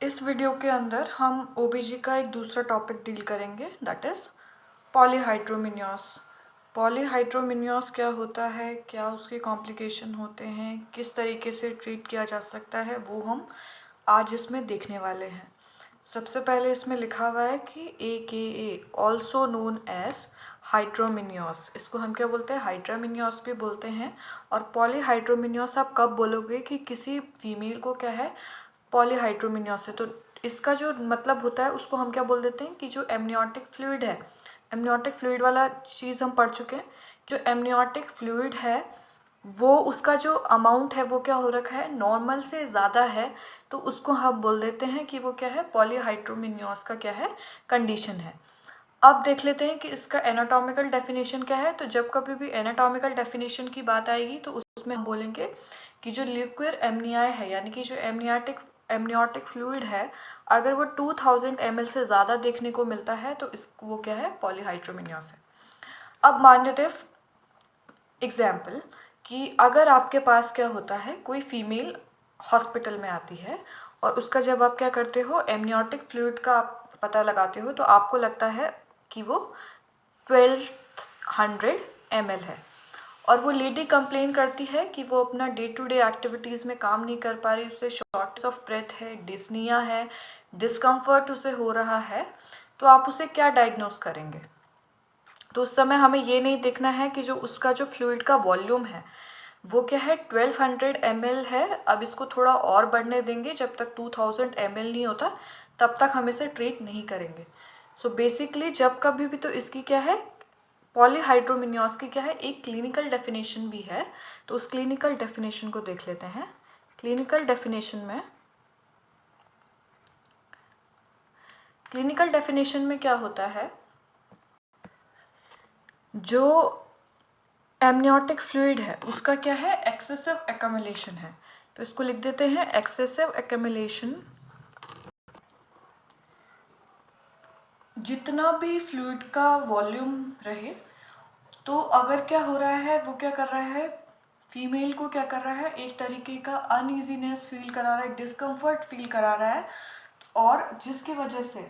इस वीडियो के अंदर हम ओबीजी का एक दूसरा टॉपिक डील करेंगे, दैट इज़ पॉलीहाइड्रोमिनियोस। पॉलीहाइड्रोमिनियोस क्या होता है, क्या उसके कॉम्प्लिकेशन होते हैं, किस तरीके से ट्रीट किया जा सकता है, वो हम आज इसमें देखने वाले हैं। सबसे पहले इसमें लिखा हुआ है कि AKA ऑल्सो नोन एज हाइड्रोमिनियोस, इसको हम क्या बोलते हैं, हाइड्रोमिनियोस भी बोलते हैं। और पॉलीहाइड्रोमिनियोस आप कब बोलोगे कि किसी फीमेल को क्या है, पॉलीहाइड्रोमिनियोस है, तो इसका जो मतलब होता है उसको हम क्या बोल देते हैं कि जो एमनियोटिक फ्लूइड है, एमनियोटिक फ्लूइड वाला चीज़ हम पढ़ चुके हैं। जो एमनियोटिक फ्लूइड है वो उसका जो अमाउंट है वो क्या हो रखा है, नॉर्मल से ज़्यादा है, तो उसको हम बोल देते हैं कि वो क्या है, पॉलीहाइड्रोमिनियोस का क्या है, कंडीशन है। अब देख लेते हैं कि इसका एनाटॉमिकल डेफिनेशन क्या है। तो जब कभी भी एनाटॉमिकल डेफिनेशन की बात आएगी तो उसमें हम बोलेंगे कि जो लिक्विड एमनियाई है, यानी कि जो एमनियोटिक फ्लूइड है, अगर वो 2000 ml से ज़्यादा देखने को मिलता है तो इसको वो क्या है, पॉलीहाइड्रोमिनियोस है। अब मान लेते हैं एग्जाम्पल कि अगर आपके पास क्या होता है, कोई फीमेल हॉस्पिटल में आती है और उसका जब आप क्या करते हो, एमनियोटिक फ्लूइड का आप पता लगाते हो तो आपको लगता है कि वो 1200 ml है, और वो लेडी कंप्लेन करती है कि वो अपना डे टू डे एक्टिविटीज़ में काम नहीं कर पा रही, उसे शॉर्टनेस ऑफ ब्रेथ है, डिस्निया है, डिस्कम्फर्ट उसे हो रहा है, तो आप उसे क्या डायग्नोस करेंगे। तो उस समय हमें ये नहीं देखना है कि जो उसका जो फ्लूइड का वॉल्यूम है वो क्या है, 1200 ml है। अब इसको थोड़ा और बढ़ने देंगे, जब तक 2000 ml नहीं होता तब तक हम इसे ट्रीट नहीं करेंगे। सो बेसिकली जब कभी भी, तो इसकी क्या है, पॉलीहाइड्रोमिनियोस की क्या है, एक क्लिनिकल डेफिनेशन भी है। तो उस क्लिनिकल डेफिनेशन को देख लेते हैं। क्लिनिकल डेफिनेशन में क्या होता है, जो एमनियोटिक फ्लूइड है उसका क्या है, एक्सेसिव एक्यूमुलेशन है। तो इसको लिख देते हैं एक्सेसिव एक्यूमुलेशन। जितना भी फ्लूइड का वॉल्यूम रहे, तो अगर क्या हो रहा है, वो क्या कर रहा है, फीमेल को क्या कर रहा है, एक तरीके का अनईजीनेस फील करा रहा है, डिस्कम्फर्ट फील करा रहा है, और जिसकी वजह से,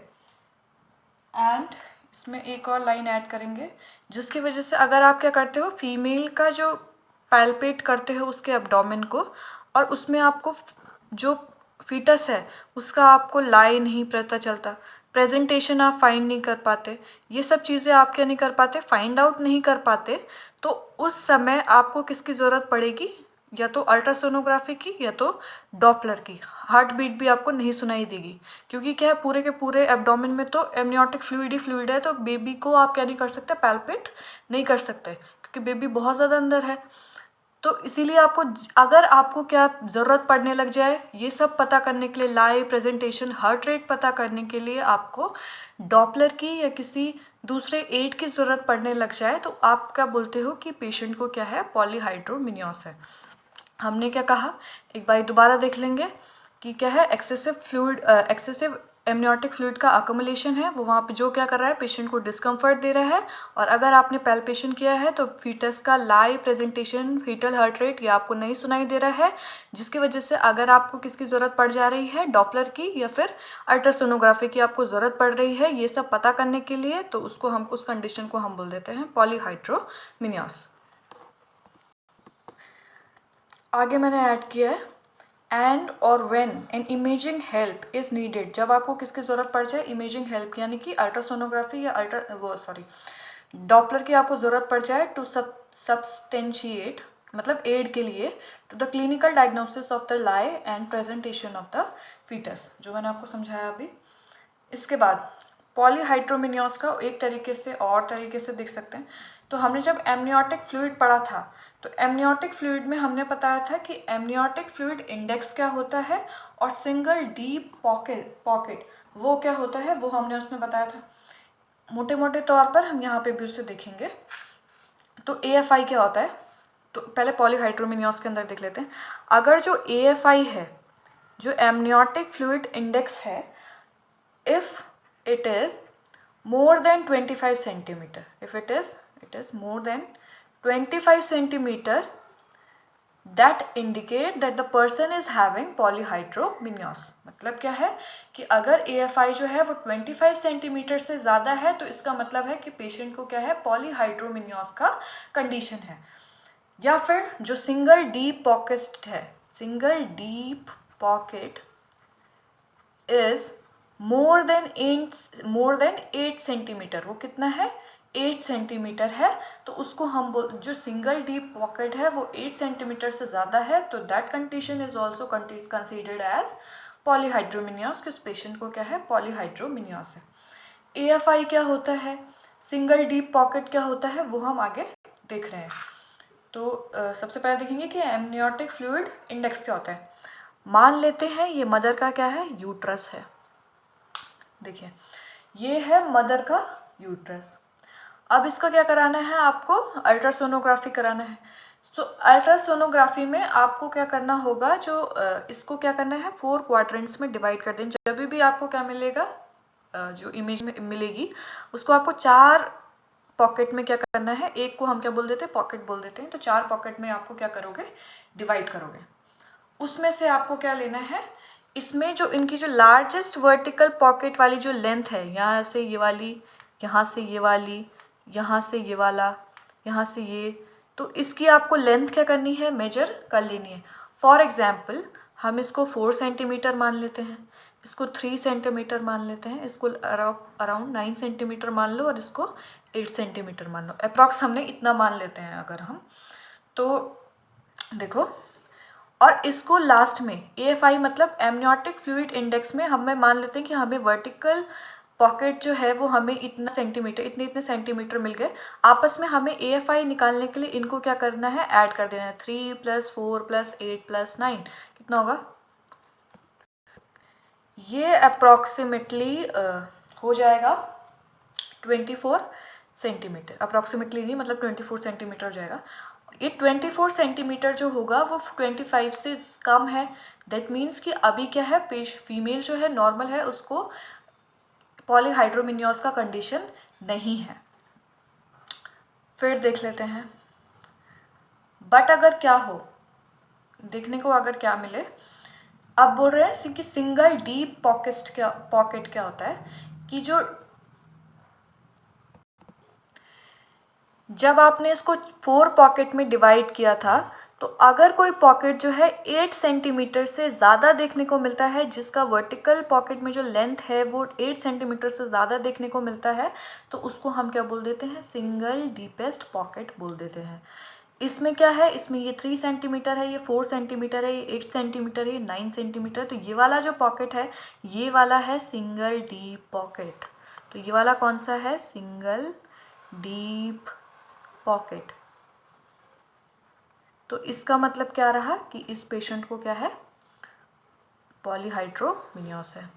एंड इसमें एक और लाइन ऐड करेंगे, जिसकी वजह से अगर आप क्या करते हो, फीमेल का जो पैल्पेट करते हो उसके एब्डोमेन को, और उसमें आपको जो फीटस है उसका आपको लाई नहीं पता चलता, प्रेजेंटेशन आप फाइंड नहीं कर पाते, ये सब चीज़ें आप क्या नहीं कर पाते, फाइंड आउट नहीं कर पाते, तो उस समय आपको किसकी ज़रूरत पड़ेगी, या तो अल्ट्रासोनोग्राफी की या तो डॉपलर की। हार्ट बीट भी आपको नहीं सुनाई देगी, क्योंकि क्या है, पूरे के पूरे एब्डोमेन में तो एमनियोटिक फ्लूइड ही फ्लूइड है, तो बेबी को आप क्या नहीं कर सकते, पैल्पेट नहीं कर सकते, क्योंकि बेबी बहुत ज़्यादा अंदर है। तो इसीलिए आपको, अगर आपको क्या ज़रूरत पड़ने लग जाए ये सब पता करने के लिए, लाइव प्रेजेंटेशन, हार्ट रेट पता करने के लिए आपको डॉपलर की या किसी दूसरे एड की ज़रूरत पड़ने लग जाए, तो आप क्या बोलते हो कि पेशेंट को क्या है, पॉलीहाइड्रोमिनियोस है। हमने क्या कहा, एक बार दोबारा देख लेंगे कि क्या है, एक्सेसिव एमनियोटिक फ्लूइड का अकोमुलेशन है, वो वहाँ पे जो क्या कर रहा है, पेशेंट को डिस्कम्फर्ट दे रहा है, और अगर आपने पैल्पेशन किया है तो फीटस का live presentation, foetal heart rate, ये आपको नहीं सुनाई दे रहा है, जिसकी वजह से अगर आपको किसकी ज़रूरत पड़ जा रही है, डॉपलर की या फिर अल्ट्रासोनोग्राफी की आपको ज़रूरत पड़ रही है ये सब पता करने के लिए, तो उसको हम, उस कंडीशन को हम बोल देते हैं पॉलीहाइड्रोमिनियोस। आगे मैंने ऐड किया है, एंड और when an imaging help is needed, जब आपको किसकी ज़रूरत पड़ जाए, इमेजिंग हेल्प, यानी कि अल्ट्रासोनोग्राफी या डॉपलर की आपको ज़रूरत पड़ जाए, टू सब्सटेंशिएट, मतलब एड के लिए, to the clinical diagnosis of the lie and presentation of the foetus, जो मैंने आपको समझाया अभी। इसके बाद पॉलीहाइड्रोमिनियोस का एक तरीके से और तरीके से देख सकते हैं। तो हमने जब एमनियोटिक फ्लूइड पढ़ा था, तो एमनियोटिक फ्लूइड में हमने बताया था कि एमनियोटिक फ्लूइड इंडेक्स क्या होता है, और सिंगल डीप पॉकेट वो क्या होता है, वो हमने उसमें बताया था। मोटे मोटे तौर पर हम यहाँ पे भी उसे देखेंगे। तो AFI क्या होता है, तो पहले पॉलीहाइड्रोमिनियोस के अंदर देख लेते हैं। अगर जो AFI है, जो एमनियोटिक फ्लूइड इंडेक्स है, if it is more than 25 centimeter, if it is more than 25 centimeter, that indicate that the person is having polyhydramnios. मतलब क्या है कि अगर AFI जो है वो 25 सेंटीमीटर से ज़्यादा है तो इसका मतलब है कि पेशेंट को क्या है, पॉलीहाइड्रोमिनियोस का कंडीशन है। या फिर जो सिंगल डीप पॉकेट है, single deep pocket is more than 8 centimetre, वो कितना है, 8 सेंटीमीटर है, तो उसको हम जो सिंगल डीप पॉकेट है वो 8 सेंटीमीटर से ज़्यादा है, तो that condition is also considered as polyhydramnios, कि उस पेशेंट को क्या है, पॉलीहाइड्रोमिनियोस है। AFI क्या होता है, सिंगल डीप पॉकेट क्या होता है, वो हम आगे देख रहे हैं। तो सबसे पहले देखेंगे कि एमनियोटिक फ्लूइड इंडेक्स क्या होता है। मान लेते हैं ये मदर का क्या है, यूट्रस है। देखिए ये है मदर का यूट्रस। अब इसका क्या कराना है, आपको अल्ट्रासोनोग्राफी कराना है। तो अल्ट्रासोनोग्राफी में आपको क्या करना होगा, जो इसको क्या करना है, 4 क्वाड्रेंट्स में डिवाइड कर दें। जब भी आपको क्या मिलेगा, जो इमेज में मिलेगी उसको आपको 4 पॉकेट में क्या करना है, एक को हम क्या बोल देते हैं, पॉकेट बोल देते हैं। तो 4 पॉकेट में आपको क्या करोगे, डिवाइड करोगे। उसमें से आपको क्या लेना है, इसमें जो इनकी जो लार्जेस्ट वर्टिकल पॉकेट वाली जो लेंथ है, यहाँ से ये वाली, यहाँ से ये वाली, यहाँ से ये वाला, यहाँ से ये, तो इसकी आपको लेंथ क्या करनी है, मेजर कर लेनी है। फॉर एग्जाम्पल हम इसको 4 सेंटीमीटर मान लेते हैं, इसको 3 सेंटीमीटर मान लेते हैं, इसको अराउंड 9 सेंटीमीटर मान लो, और इसको 8 सेंटीमीटर मान लो। अप्रॉक्स हमने इतना मान लेते हैं अगर हम, तो देखो, और इसको लास्ट में AFI मतलब एमनियोटिक फ्लूइड इंडेक्स में हमें मान लेते हैं कि हमें वर्टिकल पॉकेट जो है वो हमें इतना सेंटीमीटर, इतने सेंटीमीटर मिल गए। आपस में हमें AFI निकालने के लिए इनको क्या करना है, ऐड कर देना है। 3 + 4 + 8 + 9 कितना होगा, ये अप्रॉक्सीमेटली हो जाएगा 24 सेंटीमीटर। अप्रॉक्सीमेटली नहीं, मतलब 24 सेंटीमीटर हो जाएगा। ये 24 सेंटीमीटर जो होगा वो 25 से कम है। दैट मीन्स कि अभी क्या है, फीमेल जो है नॉर्मल है, उसको पॉलीहाइड्रोमिनियोस का कंडीशन नहीं है। फिर देख लेते हैं, बट अगर क्या हो, देखने को अगर क्या मिले, अब बोल रहे हैं कि सिंगल डीप पॉकेट क्या होता है, कि जो जब आपने इसको 4 पॉकेट में डिवाइड किया था, तो अगर कोई पॉकेट जो है 8 सेंटीमीटर से ज़्यादा देखने को मिलता है, जिसका वर्टिकल पॉकेट में जो लेंथ है वो 8 सेंटीमीटर से ज़्यादा देखने को मिलता है, तो उसको हम क्या बोल देते हैं, सिंगल डीपेस्ट पॉकेट बोल देते हैं। इसमें क्या है, इसमें ये 3 सेंटीमीटर है, ये 4 सेंटीमीटर है, ये 8 सेंटीमीटर है, ये 9 सेंटीमीटर। तो ये वाला जो पॉकेट है, ये वाला है सिंगल डीप पॉकेट। तो ये वाला कौन सा है, सिंगल डीप पॉकेट। तो इसका मतलब क्या रहा कि इस पेशेंट को क्या है, पॉलीहाइड्रोमिनियोस है।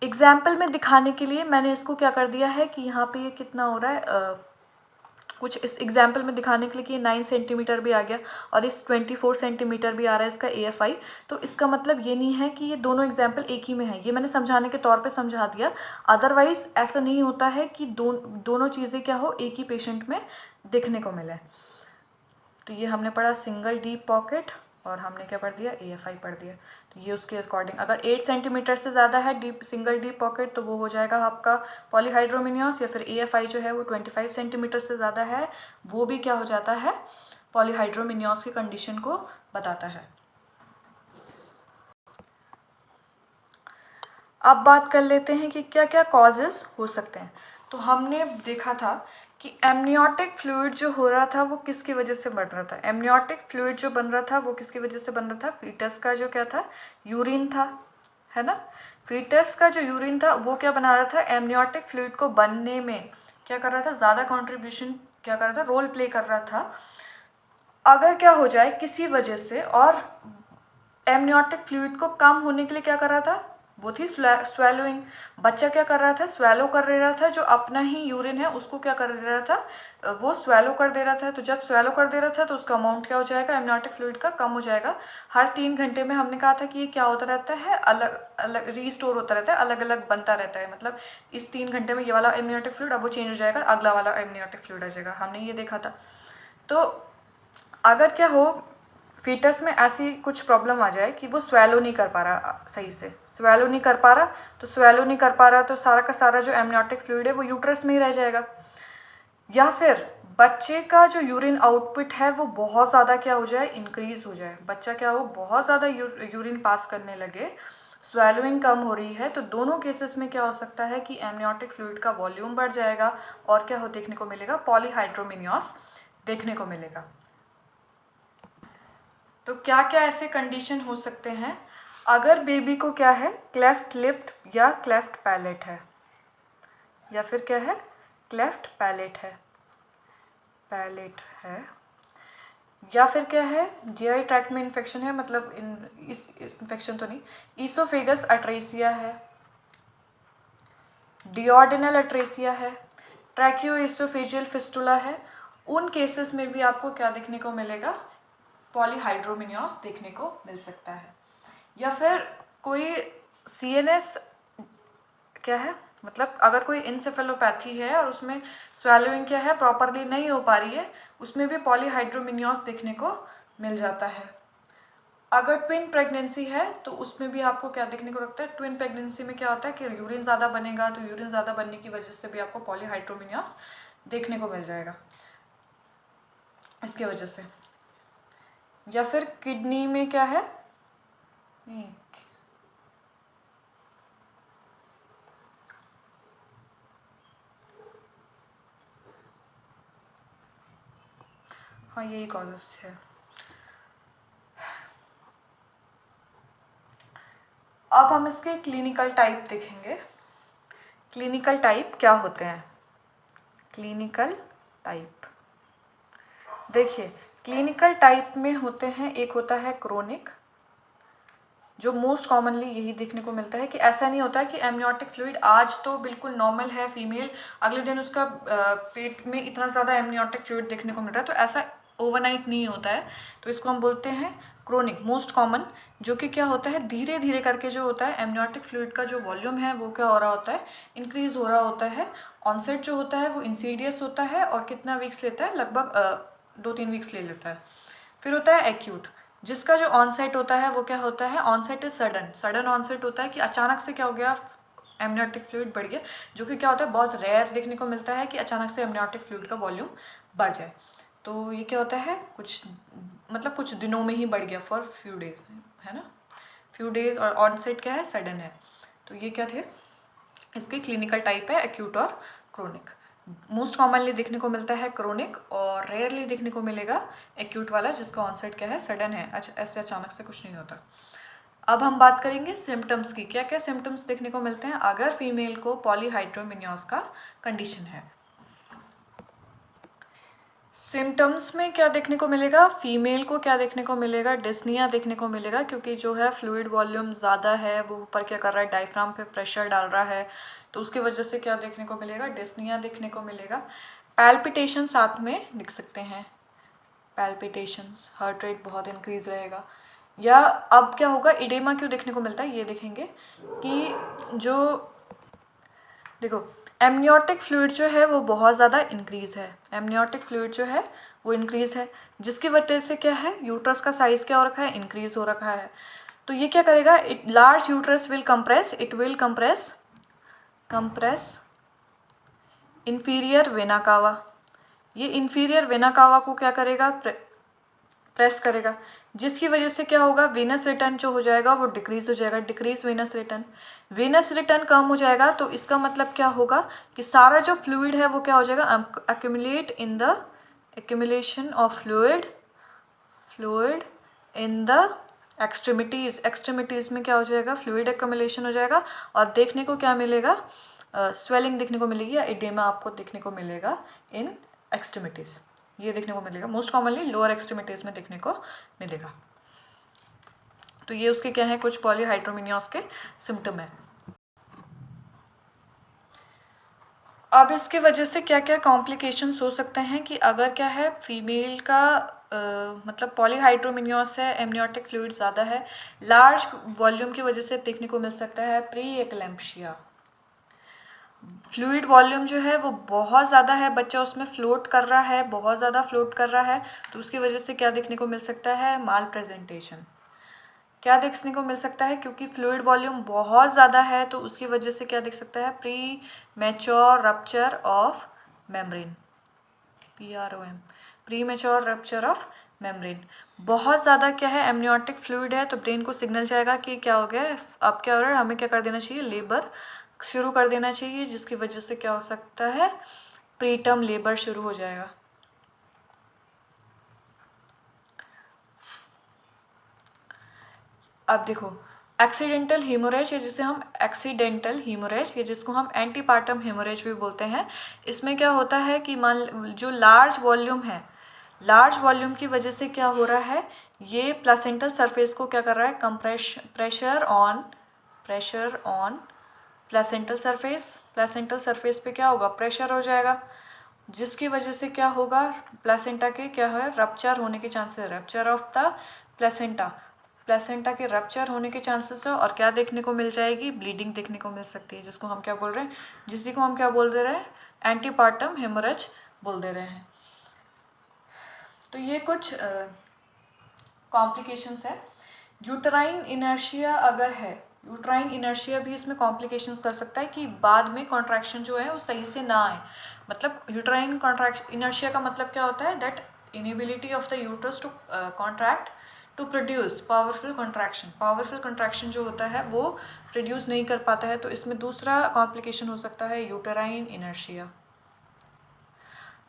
एग्जाम्पल में दिखाने के लिए मैंने इसको क्या कर दिया है कि यहाँ पे ये कितना हो रहा है, कुछ इस एग्जाम्पल में दिखाने के लिए कि 9 सेंटीमीटर भी आ गया और इस 24 सेंटीमीटर भी आ रहा है इसका AFI। तो इसका मतलब ये नहीं है कि ये दोनों एग्जाम्पल एक ही में है, ये मैंने समझाने के तौर पे समझा दिया। अदरवाइज ऐसा नहीं होता है कि दोनों चीज़ें क्या हो, एक ही पेशेंट में देखने को मिले। तो ये हमने पढ़ा सिंगल डीप पॉकेट, और हमने क्या पढ़ दिया, AFI पढ़ दिया। तो ये उसके अकॉर्डिंग, अगर 8 सेंटीमीटर से ज़्यादा है सिंगल डीप पॉकेट, तो वो हो जाएगा आपका पॉलीहाइड्रोमिनियोस। या फिर AFI जो है वो 25 सेंटीमीटर से ज़्यादा है, वो भी क्या हो जाता है, पॉलीहाइड्रोमिनियोस की कंडीशन को बताता है। अब बात कर लेते हैं कि क्या क्या कॉजेज़ हो सकते हैं। तो हमने देखा था कि एमनियोटिक फ्लूइड जो हो रहा था वो किसकी वजह से बन रहा था। एमनियोटिक फ्लूइड जो बन रहा था वो किसकी वजह से बन रहा था, फीटस का जो क्या था, यूरिन था, है ना। फीटस का जो यूरिन था वो क्या बना रहा था, एमनियोटिक फ्लूइड को बनने में क्या कर रहा था, ज़्यादा कॉन्ट्रीब्यूशन क्या कर रहा था, रोल प्ले कर रहा था। अगर क्या हो जाए किसी वजह से, और एमनियोटिक फ्लूइड को कम होने के लिए क्या कर रहा था, वो थी स्वेलोइंग। बच्चा क्या कर रहा था, स्वेलो कर दे रहा था, जो अपना ही यूरिन है उसको क्या कर दे रहा था, वो स्वेलो कर दे रहा था। तो जब स्वेलो कर दे रहा था तो उसका अमाउंट क्या हो जाएगा, एमनियोटिक फ्लूइड का कम हो जाएगा। हर 3 घंटे में हमने कहा था कि ये क्या होता रहता है, अलग अलग रीस्टोर होता रहता है, अलग अलग बनता रहता है। मतलब इस 3 घंटे में ये वाला एमनियोटिक फ्लूइड अब वो चेंज हो जाएगा, अगला वाला एमनियोटिक फ्लूइड आ जाएगा, हमने ये देखा था। तो अगर क्या हो, फीटस में ऐसी कुछ प्रॉब्लम आ जाए कि वो स्वेलो नहीं कर पा रहा सही से, स्वेलो नहीं कर पा रहा, तो स्वेलो नहीं कर पा रहा तो सारा का सारा जो एमनियोटिक फ्लूइड है वो यूट्रस में ही रह जाएगा। या फिर बच्चे का जो यूरिन आउटपुट है वो बहुत ज़्यादा क्या हो जाए, इंक्रीज हो जाए। बच्चा क्या हो, बहुत ज़्यादा यूरिन पास करने लगे, स्वेलोइंग कम हो रही है। तो दोनों केसेस में क्या हो सकता है कि एमनियोटिक फ्लूइड का वॉल्यूम बढ़ जाएगा और क्या हो देखने को मिलेगा, पॉलीहाइड्रोमिनियोस देखने को मिलेगा। तो क्या क्या ऐसे कंडीशन हो सकते हैं, अगर बेबी को क्या है, क्लेफ्ट लिप या क्लेफ्ट पैलेट है, या फिर क्या है, क्लेफ्ट पैलेट है, या फिर क्या है, जीआई ट्रैक्ट में इन्फेक्शन है, मतलब इस इन्फेक्शन तो नहीं, ईसोफेगस अट्रेसिया है, डिओर्डिनल अट्रेसिया है, ट्रैकियोइसोफेजियल फिस्टुला है। उन केसेस में भी आपको क्या देखने को मिलेगा, पॉलीहाइड्रोमिनियोस देखने को मिल सकता है। या फिर कोई सीएनएस क्या है, मतलब अगर कोई इंसेफेलोपैथी है और उसमें स्वेलोइंग क्या है प्रॉपरली नहीं हो पा रही है, उसमें भी पॉलीहाइड्रोमिनियोस देखने को मिल जाता है। अगर ट्विन प्रेगनेंसी है तो उसमें भी आपको क्या देखने को लगता है, ट्विन प्रेगनेंसी में क्या होता है कि यूरिन ज़्यादा बनेगा, तो यूरिन ज़्यादा बनने की वजह से भी आपको पॉलीहाइड्रोमिनियोस देखने को मिल जाएगा इसके वजह से। या फिर किडनी में क्या है, हाँ यही कॉजेस है। अब हम इसके क्लिनिकल टाइप देखेंगे। क्लिनिकल टाइप क्या होते हैं, क्लिनिकल टाइप देखिए, क्लिनिकल टाइप में होते हैं, एक होता है क्रोनिक, जो मोस्ट कॉमनली यही देखने को मिलता है कि ऐसा नहीं होता है कि एमनियोटिक फ्लूइड आज तो बिल्कुल नॉर्मल है फीमेल, अगले दिन उसका पेट में इतना ज़्यादा एमनियोटिक फ्लूइड देखने को मिल रहा है, तो ऐसा ओवरनाइट नहीं होता है। तो इसको हम बोलते हैं क्रोनिक, मोस्ट कॉमन, जो कि क्या होता है धीरे धीरे करके जो होता है एमनियोटिक फ्लूइड का जो वॉल्यूम है वो क्या हो रहा होता है, इंक्रीज हो रहा होता है। ऑनसेट जो होता है वो इंसीडियस होता है और कितना वीक्स लेता है, लगभग 2-3 वीक्स ले लेता है। फिर होता है एक्यूट, जिसका जो ऑनसेट होता है वो क्या होता है, onset is sudden, sudden onset होता है कि अचानक से क्या हो गया, एमनियोटिक फ्लूइड बढ़ गया, जो कि क्या होता है बहुत रेयर देखने को मिलता है कि अचानक से एमनियोटिक फ्लूइड का वॉल्यूम बढ़ जाए। तो ये क्या होता है, कुछ मतलब कुछ दिनों में ही बढ़ गया, फॉर फ्यू डेज, है ना, फ्यू डेज, और ऑनसेट क्या है, सडन है। तो ये क्या थे, इसके क्लिनिकल टाइप है एक्यूट और क्रोनिक। मोस्ट कॉमनली देखने को मिलता है क्रोनिक, और रेयरली देखने को मिलेगा एक्यूट वाला, जिसका ऑनसेट क्या है, सडन है, ऐसे अचानक से कुछ नहीं होता। अब हम बात करेंगे सिम्टम्स की, क्या क्या सिम्टम्स देखने को मिलते हैं अगर फीमेल को पॉलीहाइड्रोमिनियोस का कंडीशन है। सिम्टम्स में क्या देखने को मिलेगा, फीमेल को क्या देखने को मिलेगा, डिस्निया देखने को मिलेगा, क्योंकि जो है फ्लूइड वॉल्यूम ज़्यादा है, वो ऊपर क्या कर रहा है, डायफ्राम पे प्रेशर डाल रहा है, तो उसकी वजह से क्या देखने को मिलेगा, डिस्निया देखने को मिलेगा। पैल्पिटेशन साथ में लिख सकते हैं, पैल्पिटेशंस, हार्ट रेट बहुत इंक्रीज रहेगा। या अब क्या होगा, इडेमा क्यों देखने को मिलता है ये देखेंगे कि जो देखो एमनियोटिक फ्लूइड जो है वो बहुत ज़्यादा इंक्रीज़ है, एमनियोटिक फ्लूइड जो है वो इंक्रीज़ है, जिसकी वजह से क्या है, यूट्रस का साइज़ क्या हो रखा है, इंक्रीज़ हो रखा है। तो ये क्या करेगा, it large uterus will compress, it will compress inferior vena cava, ये इंफीरियर वेना कावा को क्या करेगा, प्रेस करेगा, जिसकी वजह से क्या होगा, वेनस रिटर्न जो हो जाएगा वो डिक्रीज हो जाएगा, decrease venous return, venous return कम हो जाएगा। तो इसका मतलब क्या होगा कि सारा जो फ्लूइड है वो क्या हो जाएगा, accumulate in the accumulation of fluid in the extremities, extremities में क्या हो जाएगा, फ्लूइड एक्यूमुलेशन हो जाएगा, और देखने को क्या मिलेगा, स्वेलिंग देखने को मिलेगी, या एडेमा आपको देखने को मिलेगा इन एक्सट्रीमिटीज़, ये देखने को मिलेगा, मोस्ट कॉमनली लोअर एक्सट्रीमिटीज़ में देखने को मिलेगा। तो ये उसके क्या है, कुछ पॉलीहाइड्रोमिनियोस के सिम्टम है। अब इसके वजह से क्या क्या कॉम्प्लिकेशंस हो सकते हैं कि अगर क्या है फीमेल का मतलब पॉलीहाइड्रोमिनियोस है, एमनियोटिक फ्लूइड ज़्यादा है, लार्ज वॉल्यूम की वजह से देखने को मिल सकता है प्री एक्लैम्प्शिया। फ्लूइड वॉल्यूम जो है वो बहुत ज़्यादा है, बच्चा उसमें फ्लोट कर रहा है, बहुत ज़्यादा फ्लोट कर रहा है, तो उसकी वजह से क्या देखने को मिल सकता है, माल प्रेजेंटेशन। क्या देखने को मिल सकता है, क्योंकि फ्लूइड वॉल्यूम बहुत ज़्यादा है तो उसकी वजह से क्या दिख सकता है, pre mature rupture of membrane, PROM, pre mature rupture of membrane. बहुत ज़्यादा क्या है, एमनियोटिक फ्लूइड है तो ब्रेन को सिग्नल जाएगा कि क्या हो गया है, अब क्या हो रहा है, हमें क्या कर देना चाहिए, लेबर शुरू कर देना चाहिए, जिसकी वजह से क्या हो सकता है, प्रीटर्म लेबर शुरू हो जाएगा। अब देखो एक्सीडेंटल हीमोरेज, या जिसे हम एक्सीडेंटल हीमोरेज, या जिसको हम एंटीपार्टम हीमोरेज भी बोलते हैं, इसमें क्या होता है कि मान जो लार्ज वॉल्यूम है, लार्ज वॉल्यूम की वजह से क्या हो रहा है, ये प्लासेंटल सरफेस को क्या कर रहा है, प्रेशर ऑन प्लासेंटल सरफेस पे क्या होगा, प्रेशर हो जाएगा, जिसकी वजह से क्या होगा, प्लासेंटा के क्या है, रप्चर होने के chances, rupture of the placenta, placenta के रप्चर होने के चांसेस है, और क्या देखने को मिल जाएगी, ब्लीडिंग देखने को मिल सकती है, जिसको हम क्या बोल रहे हैं, जिसी को हम क्या बोल दे रहे हैं, एंटीपार्टम हेमोरेज बोल दे रहे हैं। तो ये कुछ कॉम्प्लिकेशंस है। यूटराइन इनर्शिया अगर है, यूटराइन इनर्शिया भी इसमें कॉम्प्लिकेशंस कर सकता है कि बाद में कॉन्ट्रैक्शन जो है वो सही से ना आए। मतलब यूटराइन कॉन्ट्रैक्शन इनर्शिया का मतलब क्या होता है, that inability of the uterus to contract to produce powerful contraction जो होता है वो प्रोड्यूस नहीं कर पाता है, तो इसमें दूसरा कॉम्प्लिकेशन हो सकता है यूटराइन इनर्शिया।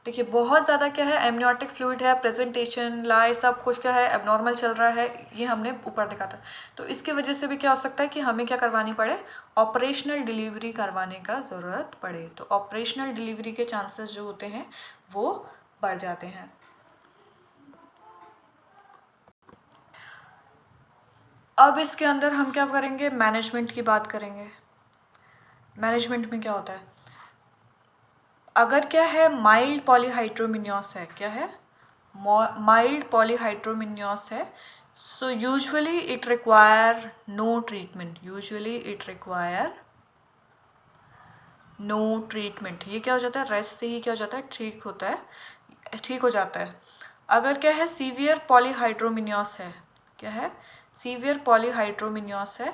देखिए बहुत ज़्यादा क्या है, एमनियोटिक फ्लूइड है, प्रेजेंटेशन लाई सब कुछ क्या है, एबनॉर्मल चल रहा है, ये हमने ऊपर देखा था, तो इसकी वजह से भी क्या हो सकता है कि हमें क्या करवानी पड़े, ऑपरेशनल डिलीवरी करवाने का ज़रूरत पड़े, तो ऑपरेशनल डिलीवरी के चांसेस जो होते हैं वो बढ़ जाते हैं। अब इसके अंदर हम क्या करेंगे, मैनेजमेंट की बात करेंगे। मैनेजमेंट में क्या होता है, अगर क्या है माइल्ड पॉलीहाइड्रोमिनियोस है, क्या है, माइल्ड पॉलीहाइड्रोमिनियोस है, so usually it require no treatment, no treatment, ये क्या हो जाता है, रेस्ट से ही क्या हो जाता है, ठीक होता है, ठीक हो जाता है। अगर क्या है सीवियर पॉलीहाइड्रोमिनियोस है, क्या है, सीवियर पॉलीहाइड्रोमिनियोस है,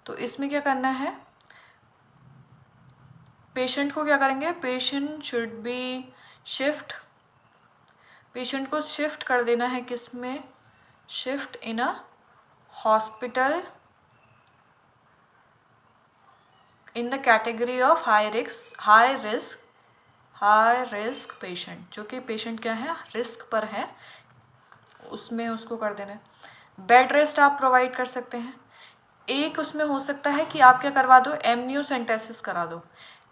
तो इसमें क्या करना है, पेशेंट को क्या करेंगे, patient should be shift, patient को शिफ्ट कर देना है, किस में, shift in a hospital in the category of high risk patient, जो कि पेशेंट क्या है, रिस्क पर है, उसमें उसको कर देना है। बेड रेस्ट आप प्रोवाइड कर सकते हैं। एक उसमें हो सकता है कि आप क्या करवा दो, एमनियोसेंटेसिस करा दो।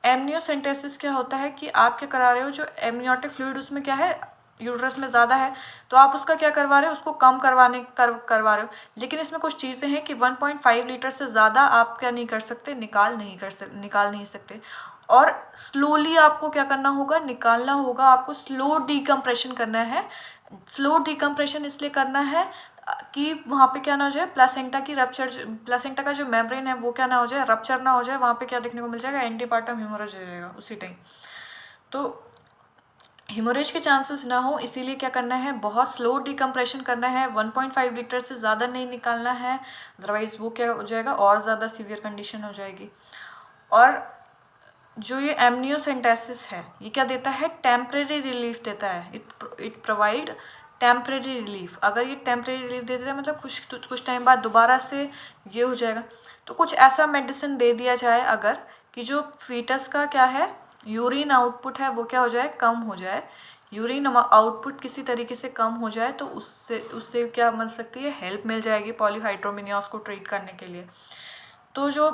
एमनियोसेंटेसिस क्या होता है कि आप क्या करा रहे हो, जो एमनियोटिक फ्लूइड उसमें क्या है, यूट्रस में ज़्यादा है, तो आप उसका क्या करवा रहे हो, उसको कम करवा रहे हो, लेकिन इसमें कुछ चीज़ें हैं कि 1.5 लीटर से ज़्यादा आप क्या नहीं कर सकते, निकाल नहीं सकते, और स्लोली आपको क्या करना होगा, निकालना होगा, आपको स्लो डिकम्प्रेशन करना है। स्लो डिकम्प्रेशन इसलिए करना है कि वहाँ पे क्या ना हो जाए, प्लासेंटा का जो मेम्ब्रेन है वो क्या ना हो जाए, रप्चर ना हो जाए, वहाँ पे क्या देखने को मिल जाएगा, एंटीपार्टम हेमोरेज हो जाएगा उसी टाइम। तो हेमोरेज के चांसेस ना हो इसीलिए क्या करना है, बहुत स्लो डिकम्प्रेशन करना है, 1.5 लीटर से ज़्यादा नहीं निकालना है, अदरवाइज़ वो क्या हो जाएगा, और ज़्यादा सीवियर कंडीशन हो जाएगी। और जो ये एमनियोसेंटेसिस है ये क्या देता है, टेम्परेरी रिलीफ देता है, इट प्रोवाइड टेम्परेरी रिलीफ। अगर ये टेम्परेरी रिलीफ दे देता है मतलब कुछ टाइम बाद दोबारा से ये हो जाएगा, तो कुछ ऐसा मेडिसिन दे दिया जाए अगर कि जो फीटस का क्या है, यूरिन आउटपुट है वो क्या हो जाए, कम हो जाए, यूरिन आउटपुट किसी तरीके से कम हो जाए, तो उससे क्या मिल सकती है, हेल्प मिल जाएगी पॉलीहाइड्रोमिनियोस को ट्रीट करने के लिए। तो जो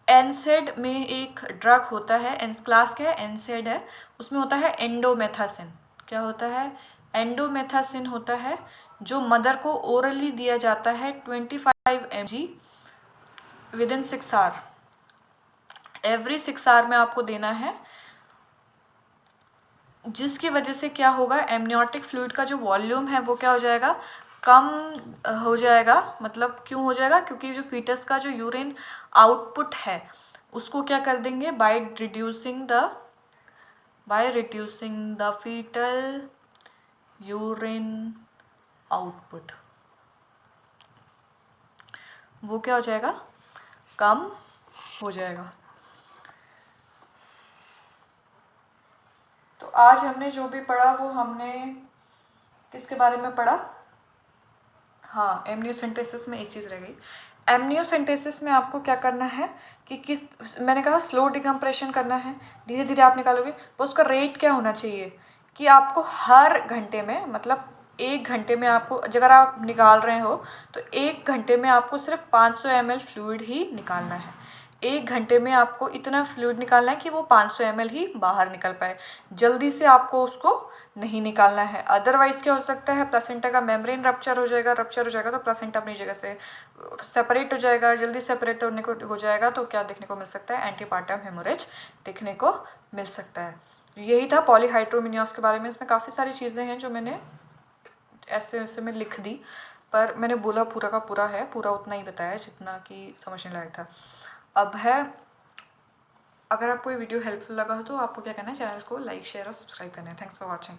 एनसेड में एक ड्रग होता है, एंस क्लास क्या है, एनसेड है, उसमें होता है एंडोमेथासिन, क्या होता है, एंडोमेथासिन होता है, जो मदर को ओरली दिया जाता है 25 mg within 6 hour. Every 6 hour में आपको देना है, जिसकी वजह से क्या होगा, एमनियोटिक फ्लूइड का जो वॉल्यूम है वो क्या हो जाएगा, कम हो जाएगा। मतलब क्यों हो जाएगा, क्योंकि जो फीटस का जो यूरिन आउटपुट है उसको क्या कर देंगे, by reducing the foetal urine output, वो क्या हो जाएगा, कम हो जाएगा। तो आज हमने जो भी पढ़ा वो हमने किसके बारे में पढ़ा, हाँ, एमनियोसेंटेसिस में एक चीज़ रह गई। एमनियोसेंटेसिस में आपको क्या करना है कि मैंने कहा स्लो डिकम्प्रेशन करना है, धीरे धीरे आप निकालोगे। वो उसका रेट क्या होना चाहिए कि आपको हर घंटे में, मतलब 1 घंटे में आपको, अगर आप निकाल रहे हो तो 1 घंटे में आपको सिर्फ 500 ml फ्लूइड ही निकालना है। 1 घंटे में आपको इतना फ्लूइड निकालना है कि वो 500 ml ही बाहर निकल पाए, जल्दी से आपको उसको नहीं निकालना है। अदरवाइज क्या हो सकता है, प्लेसेंटा का मेम्ब्रेन रप्चर हो जाएगा तो प्लेसेंटा अपनी जगह से सेपरेट हो जाएगा, जल्दी सेपरेट होने को हो जाएगा तो क्या देखने को मिल सकता है, एंटीपार्टम हेमोरेज देखने को मिल सकता है। यही था पॉलीहाइड्रोमिनियोस के बारे में। इसमें काफ़ी सारी चीज़ें हैं जो मैंने ऐसे वैसे में लिख दी, पर मैंने बोला पूरा का पूरा है, पूरा उतना ही बताया जितना कि समझने लायक था। अब है, अगर आपको ये वीडियो हेल्पफुल लगा हो तो आपको क्या करना है, चैनल को लाइक शेयर और सब्सक्राइब करना है। Thanks for watching.